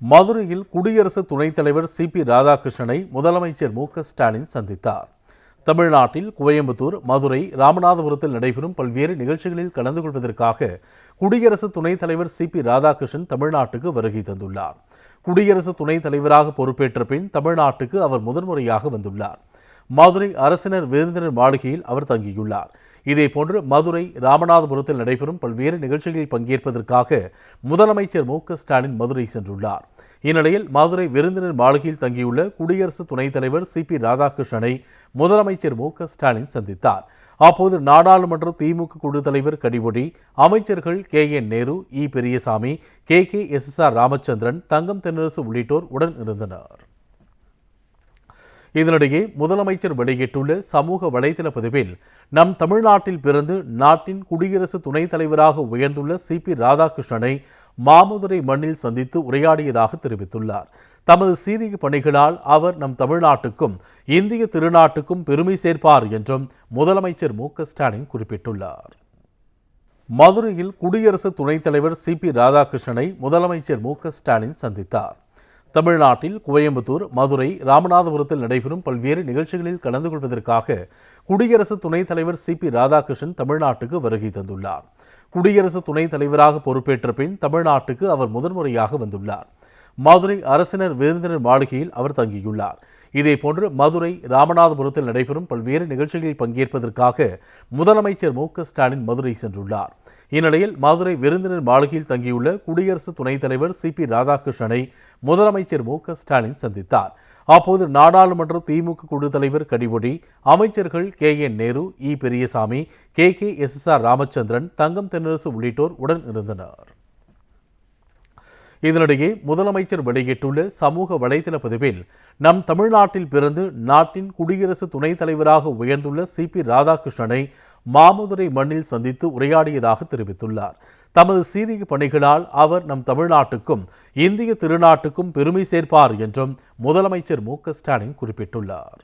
மதுரையில் குடியரசு துணைத் தலைவர் சி.பி. ராதாகிருஷ்ணனை முதலமைச்சர் மு.க.ஸ்டாலின் சந்தித்தார். தமிழ்நாட்டில் கோயம்புத்தூர், மதுரை, ராமநாதபுரத்தில் நடைபெறும் பல்வேறு நிகழ்ச்சிகளில் கலந்து கொள்வதற்காக குடியரசு துணைத் தலைவர் சி.பி. ராதாகிருஷ்ணன் தமிழ்நாட்டுக்கு வருகை தந்துள்ளார். குடியரசு துணைத் தலைவராக பொறுப்பேற்ற பின் தமிழ்நாட்டுக்கு அவர் முதன்முறையாக வந்துள்ளார். மதுரை அரசினர் விருந்தினர் மாளிகையில் அவர் தங்கியுள்ளார். இதேபோன்று மதுரை, ராமநாதபுரத்தில் நடைபெறும் பல்வேறு நிகழ்ச்சிகளில் பங்கேற்பதற்காக முதலமைச்சர் மு.க.ஸ்டாலின் மதுரை சென்றுள்ளார். இந்நிலையில் மதுரை விருந்தினர் மாளிகையில் தங்கியுள்ள குடியரசு துணைத் தலைவர் சி.பி. ராதாகிருஷ்ணனை முதலமைச்சர் மு.க.ஸ்டாலின் சந்தித்தார். அப்போது நாடாளுமன்ற திமுக குழு தலைவர் கனிமொழி, அமைச்சர்கள் கே.என். நேரு, இ. பெரியசாமி, கே.எஸ்.ஆர். ராமச்சந்திரன், தங்கம் தென்னரசு உள்ளிட்டோர் உடன் இருந்தனர். இதனிடையே முதலமைச்சர் வெளியிட்டுள்ள சமூக வலைதள பதிவில், நம் தமிழ்நாட்டில் பிறந்து நாட்டின் குடியரசு துணைத் தலைவராக உயர்ந்துள்ள சி.பி. ராதாகிருஷ்ணனை மாமதுரை மண்ணில் சந்தித்து உரையாடியதாக தெரிவித்துள்ளார். தமது சீரிய பணிகளால் அவர் நம் தமிழ்நாட்டுக்கும் இந்திய திருநாட்டுக்கும் பெருமை சேர்ப்பார் என்றும் முதலமைச்சர் மு.க.ஸ்டாலின் குறிப்பிட்டுள்ளார். மதுரையில் குடியரசு துணைத் தலைவர் சி.பி. ராதாகிருஷ்ணனை முதலமைச்சர் மு.க.ஸ்டாலின் சந்தித்தார். தமிழ்நாட்டில் கோயம்புத்தூர், மதுரை, ராமநாதபுரத்தில் நடைபெறும் பல்வேறு நிகழ்ச்சிகளில் கலந்து கொள்வதற்காக குடியரசு துணைத் தலைவர் சி.பி. ராதாகிருஷ்ணன் தமிழ்நாட்டுக்கு வருகை தந்துள்ளார். குடியரசு துணைத் தலைவராக பொறுப்பேற்ற பின் தமிழ்நாட்டுக்கு அவர் முதன்முறையாக வந்துள்ளார். மதுரை அரசினர் விருந்தினர் மாளிகையில் அவர் தங்கியுள்ளார். இதேபோன்று மதுரை, ராமநாதபுரத்தில் நடைபெறும் பல்வேறு நிகழ்ச்சிகளில் பங்கேற்பதற்காக முதலமைச்சர் மு.க.ஸ்டாலின் மதுரை சென்றுள்ளார். இந்நிலையில் மதுரை விருந்தினர் மாளிகையில் தங்கியுள்ள குடியரசு துணைத் தலைவர் சி.பி. ராதாகிருஷ்ணனை முதலமைச்சர் மு.க.ஸ்டாலின் சந்தித்தார். அப்போது நாடாளுமன்ற திமுக குழு தலைவர் கனிமொழி, அமைச்சர்கள் கே.என். நேரு, இ. பெரியசாமி, கே.எஸ்.ஆர். ராமச்சந்திரன், தங்கம் தென்னரசு உள்ளிட்டோர் உடன் இருந்தனர். இதனிடையே முதலமைச்சர் வெளியிட்டுள்ள சமூக வலைதள பதிவில், நம் தமிழ்நாட்டில் பிறந்து நாட்டின் குடியரசு துணைத் தலைவராக உயர்ந்துள்ள சி.பி. ராதாகிருஷ்ணனை மாமதுரை மண்ணில் சந்தித்து உரையாடியதாக தெரிவித்துள்ளார். தமது சீரிய பணிகளால் அவர் நம் தமிழ்நாட்டுக்கும் இந்திய திருநாட்டுக்கும் பெருமை சேர்ப்பார் என்றும் முதலமைச்சர் மு.க.ஸ்டாலின் குறிப்பிட்டுள்ளார்.